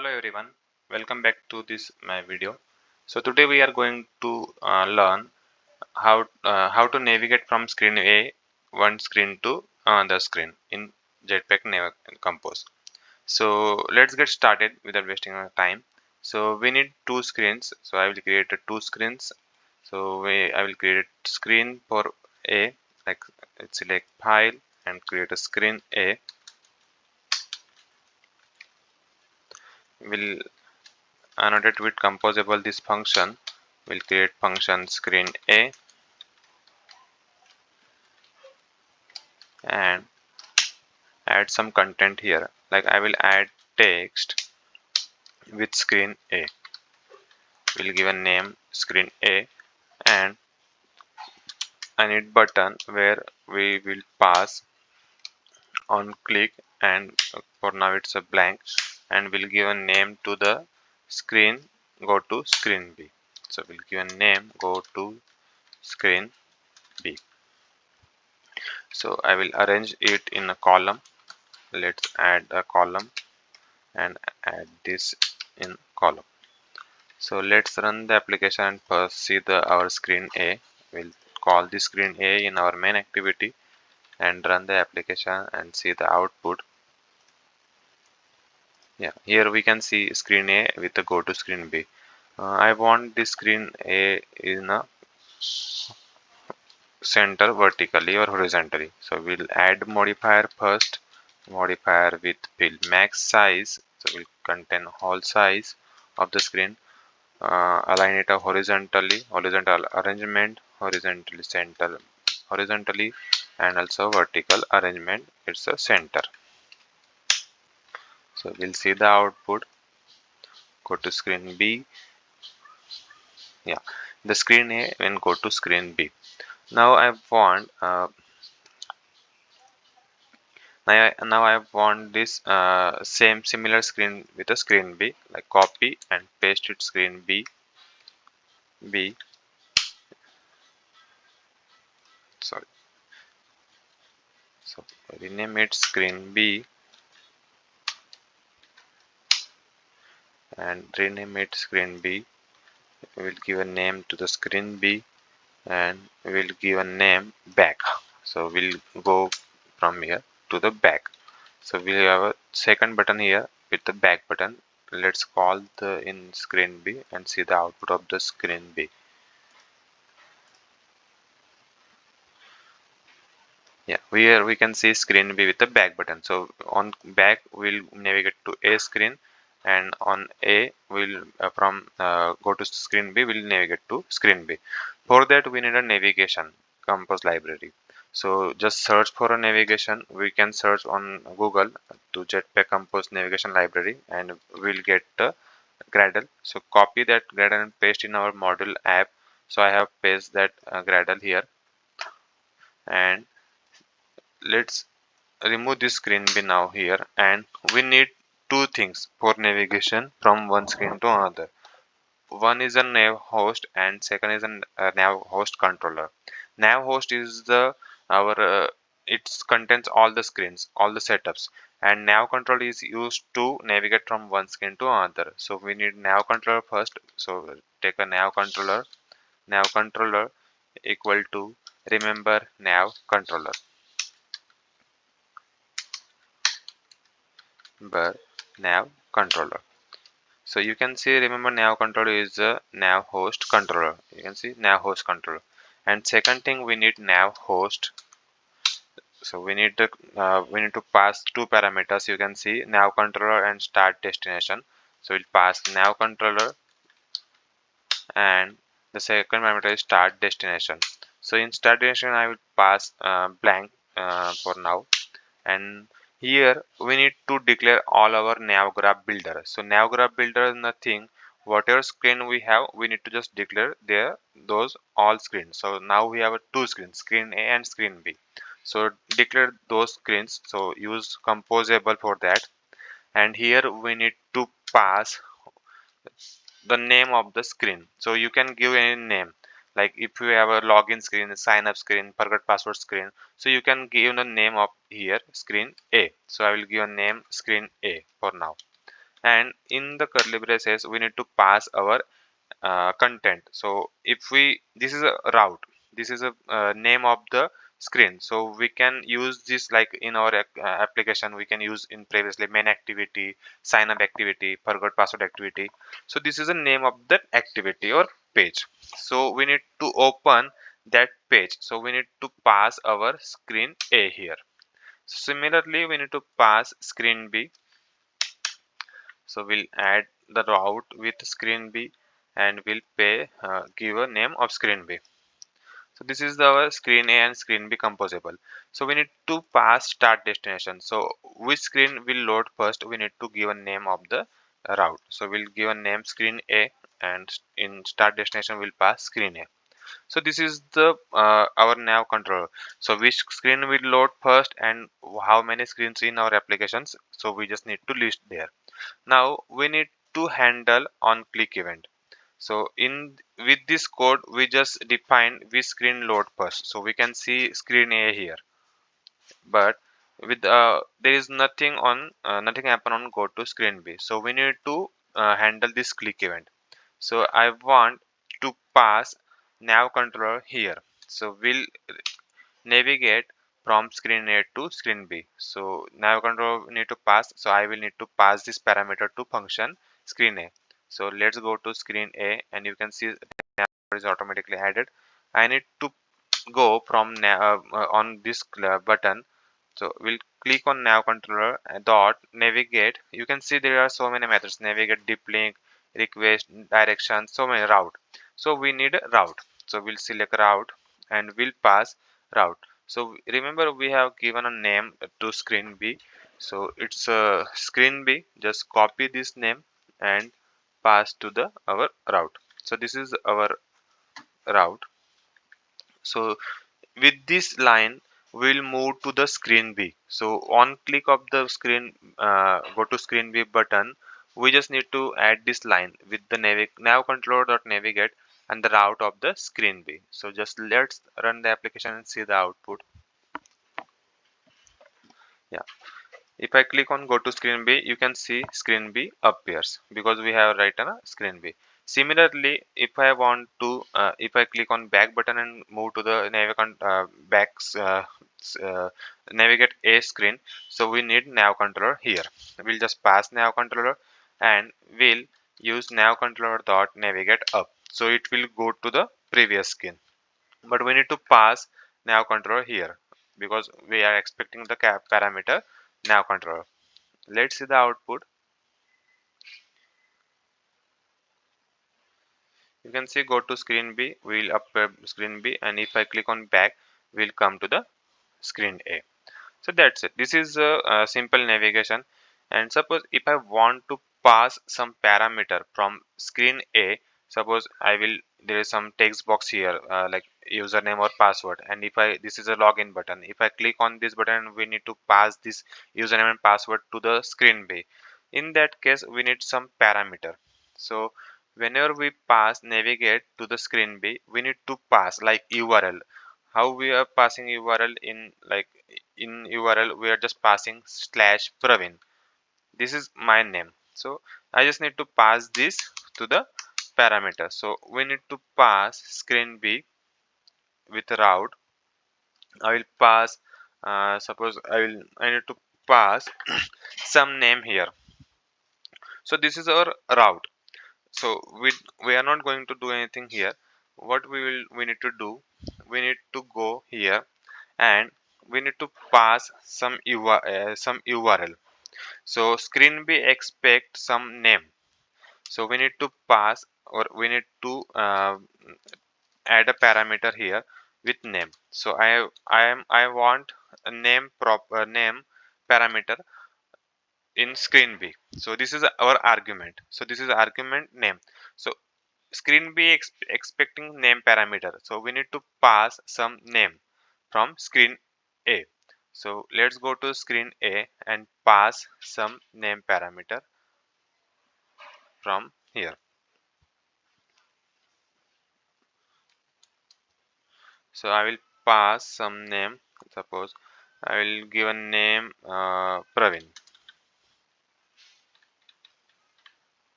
Hello everyone, welcome back to this my video. So today we are going to learn how to navigate from screen A one screen to another screen in Jetpack Compose. So let's get started without wasting our time. So we need two screens. So I will create two screens. So I will create a screen for A, like select file and create a screen A. We'll annotate with composable this function. We'll create function screen A and add some content here. Like I will add text with screen A. We'll give a name screen A and I need button where we will pass on click, and for now it's a blank, and we'll give a name to the screen go to screen B. So we'll give a name go to screen B. So I will arrange it in a column. Let's add a column and add this in column. So let's run the application and first see our screen A. We'll call the screen A in our main activity and run the application and see the output. Yeah, here we can see screen A with the go to screen B. I want this screen A in a center vertically or horizontally. So we'll add modifier first, modifier with field max size. So we'll contain whole size of the screen. Align it horizontally, horizontal arrangement, horizontally center, horizontally, and also vertical arrangement. It's a center. So we'll see the output. Go to screen B. Yeah, the screen A and go to screen B. Now I want this same similar screen with a screen B. Like copy and paste it screen B. Sorry. So rename it screen B and rename it screen B. We will give a name to the screen B and we will give a name back. So we'll go from here to the back. So we have a second button here with the back button. Let's call the in screen B and see the output of the screen B. Yeah, here we can see screen B with the back button. So on back we'll navigate to A screen, and on A we'll go to screen B, we'll navigate to screen B. For that we need a navigation compose library. So just search for a navigation. We can search on Google to Jetpack Compose navigation library and we'll get the Gradle. So copy that Gradle and paste in our module app. So I have pasted that Gradle here, and let's remove this screen B now here, and we need two things for navigation from one screen to another. One is a NavHost and second is a NavHost controller. NavHost is the our it contains all the screens, all the setups, and NavController is used to navigate from one screen to another. So we need NavController first. So take a NavController equal to remember NavController. NavController. So you can see, remember NavController is a NavHost controller. You can see NavHost controller. And second thing, we need NavHost. So we need to pass two parameters. You can see NavController and start destination. So we'll pass NavController, and the second parameter is start destination. So in start destination, I will pass blank for now. And here we need to declare all our navgraph builder. So navgraph builder is nothing, whatever screen we have, we need to just declare those all screens. So now we have two screens, screen A and screen B. So declare those screens. So use composable for that. And here we need to pass the name of the screen. So you can give any name, like if you have a login screen, sign up screen, forgot password screen, so you can give the name of here screen A. So I will give a name screen A for now. and in the curly braces we need to pass our content. So if we, this is a route, this is a name of the screen, so we can use this like in our application. We can use in previously main activity, sign up activity, forgot password activity. So this is a name of that activity or page. So we need to open that page, so we need to pass our screen A here. So similarly we need to pass screen B. So we'll add the route with screen B and we'll give a name of screen B. So this is our screen A and screen B composable. So we need to pass start destination. So which screen will load first, we need to give a name of the route. So we'll give a name screen A, and in start destination we'll pass screen A. So this is the our nav controller. So which screen will load first and how many screens in our applications, so we just need to list there. Now we need to handle on click event. So in with this code we just define which screen load first. So we can see screen A here, but with there is nothing on nothing happen on go to screen B. So we need to handle this click event. So I want to pass nav controller here. So we'll navigate from screen A to screen B. So nav controller need to pass. So I will need to pass this parameter to function screen A. So let's go to screen A and you can see nav is automatically added. I need to go from on this button. So we'll click on nav controller dot navigate. You can see there are so many methods: navigate, deep link, request, direction, so many route. So we need a route. So we'll select route and we'll pass route. So remember we have given a name to screen B. So it's screen B. Just copy this name and pass to the our route. So this is our route. So with this line we'll move to the screen B. So on click of the screen go to screen B button, we just need to add this line with the nav controller dot navigate and the route of the screen B. So just let's run the application and see the output. Yeah, if I click on go to screen B, you can see screen B appears because we have written a screen B. Similarly, if I want to, if I click on back button and move to the navigate A screen, so we need nav controller here. We'll just pass nav controller and we'll use nav controller dot navigate up. So it will go to the previous screen, but we need to pass nav controller here because we are expecting the parameter nav controller. Let's see the output. You can see go to screen B, we'll up screen B, and if I click on back, we'll come to the screen A. So that's it. This is a simple navigation. And suppose if I want to pass some parameter from screen A, suppose I will, there is some text box here like username or password, and if I, this is a login button, if I click on this button we need to pass this username and password to the screen B. In that case we need some parameter. So whenever we pass navigate to the screen B, we need to pass like URL. How we are passing URL in, like in URL we are just passing slash Praveen. This is my name. So I just need to pass this to the parameter. So we need to pass screen B with route. I will pass suppose I need to pass some name here. So this is our route. So we are not going to do anything here. What we need to do, we need to go here and we need to pass some URL. So screen B expect some name. So we need to pass, or we need to add a parameter here with name. So I want a name name parameter in screen B. So this is our argument. So this is argument name. So screen B expecting name parameter. So we need to pass some name from screen A. So let's go to screen A and pass some name parameter from here. So I will pass some name. Suppose I will give a name Praveen.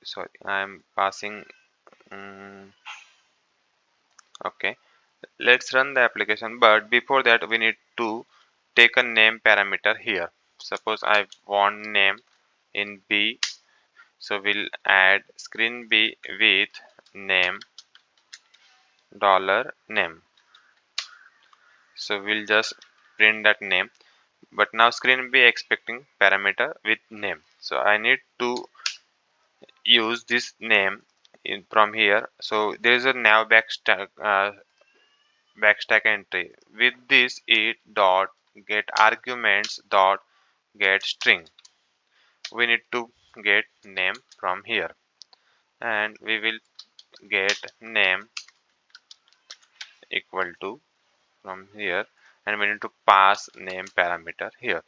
sorry, I'm passing. Okay, let's run the application, but before that we need to take a name parameter here. Suppose I want name in B, so we'll add screen B with name dollar name. So we'll just print that name, but now screen B expecting parameter with name, so I need to use this name in from here. So there is a nav backstack entry. With this, it dot get arguments dot get string. We need to get name from here, and we will get name equal to from here, and we need to pass name parameter here.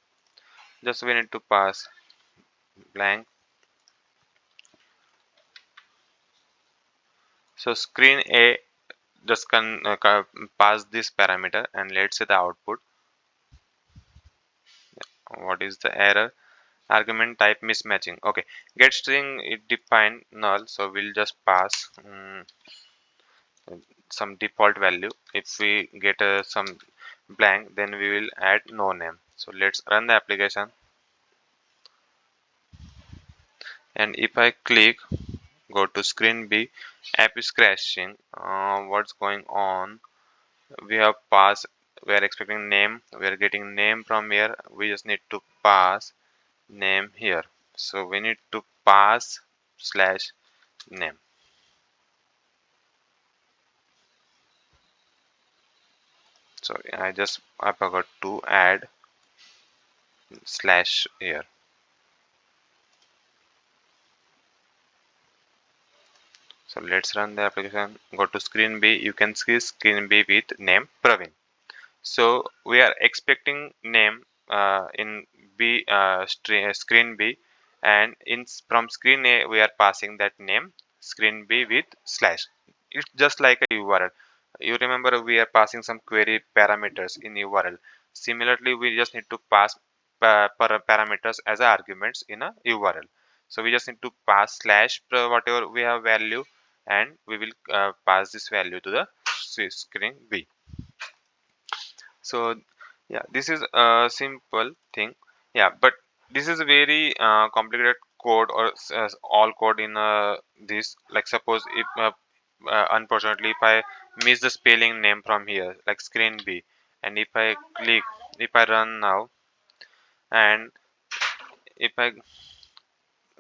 Just we need to pass blank. So screen A just pass this parameter, and let's see the output. What is the error? Argument type mismatching. Okay, get string it define null, so we'll just pass some default value. If we get some blank, then we will add no name. So let's run the application, and if I click go to screen B, app is crashing. What's going on? We have passed, we are expecting name, we are getting name from here. We just need to pass name here, so we need to pass slash name. Sorry, I forgot to add slash here. So let's run the application. Go to screen B. You can see screen B with name Praveen. So we are expecting name in B screen B, and in from screen A we are passing that name screen B with slash. It's just like a URL. You remember we are passing some query parameters in URL. Similarly, we just need to pass parameters as arguments in a URL. So we just need to pass slash whatever we have value, and we will pass this value to the screen B. So yeah, this is a simple thing. Yeah, but this is a very complicated code, or all code in this. Like suppose if unfortunately if I miss the spelling name from here, like screen B, and if I click, if I run now, and if I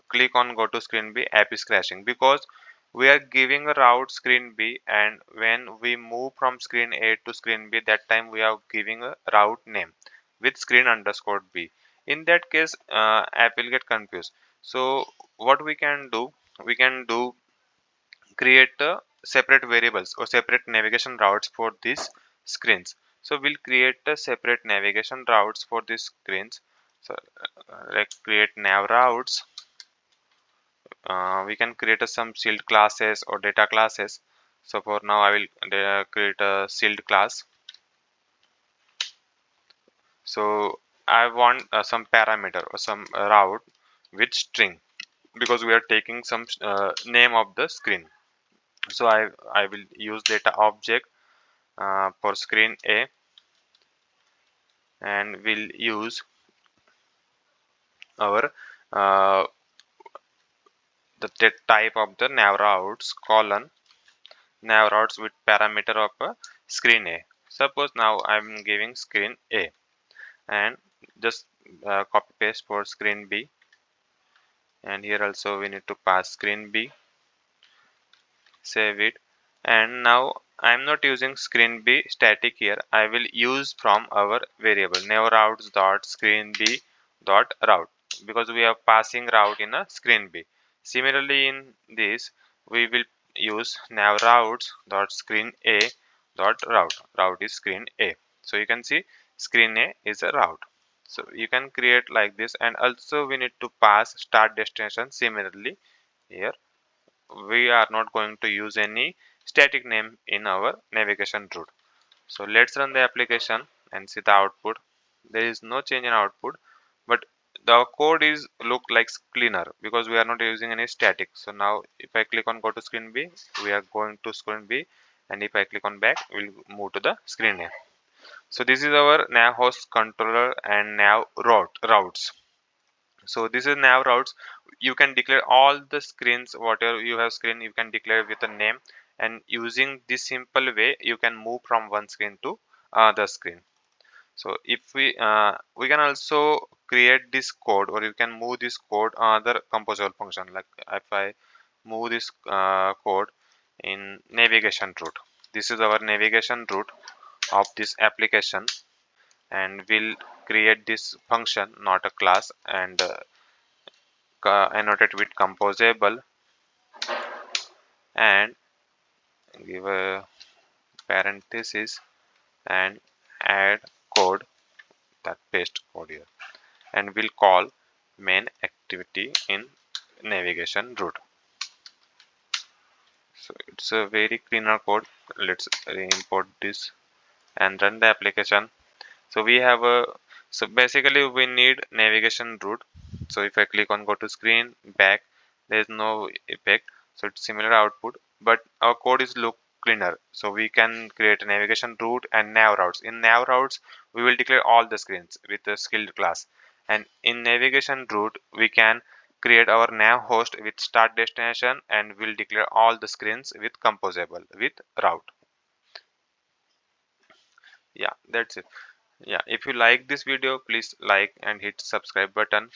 click on go to screen B, app is crashing because we are giving a route screen B, and when we move from screen A to screen B, that time we are giving a route name with screen underscore B. In that case, app will get confused. So what we can do create separate variables or separate navigation routes for these screens. So we'll create a separate navigation routes for these screens. So like create nav routes. We can create some shield classes or data classes. So for now I will create a shield class. So I want some parameter or some route with string, because we are taking some name of the screen. So I will use data object for screen A, and we'll use our the type of the nav routes colon nav routes with parameter of screen A. Suppose now I'm giving screen A, and just copy paste for screen B, and here also we need to pass screen B, save it. And now I'm not using screen B static here. I will use from our variable navroutes dot screen B dot route, because we are passing route in a screen B. Similarly in this we will use navroutes dot screen A dot route is screen A. So you can see screen A is a route. So you can create like this, and also we need to pass start destination. Similarly here we are not going to use any static name in our navigation route. So let's run the application and see the output. There is no change in output, but the code is look like cleaner because we are not using any static. So now if I click on go to screen B, we are going to screen B, and if I click on back, we'll move to the screen A. So this is our NavHost controller and nav routes. So this is nav routes. You can declare all the screens, whatever you have screen, you can declare with a name, and using this simple way you can move from one screen to the screen. So if we can also create this code, or you can move this code other composable function. Like if I move this code in navigation route, this is our navigation route of this application, and we'll create this function, not a class, and annotate with composable, and give a parenthesis and add code, that paste code here, and we'll call main activity in navigation route. So it's a very cleaner code. Let's import this and run the application. So we have a, so basically we need navigation route. So if I click on go to screen back, there is no effect, so it's similar output, but our code is look cleaner. So we can create a navigation route and nav routes. In nav routes we will declare all the screens with the skilled class, and in navigation route we can create our nav host with start destination, and we'll declare all the screens with composable with route. Yeah, that's it. Yeah, if you like this video, please like and hit subscribe button.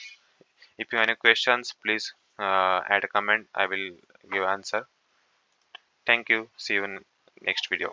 If you have any questions, please add a comment, I will give answer. Thank you, see you in next video.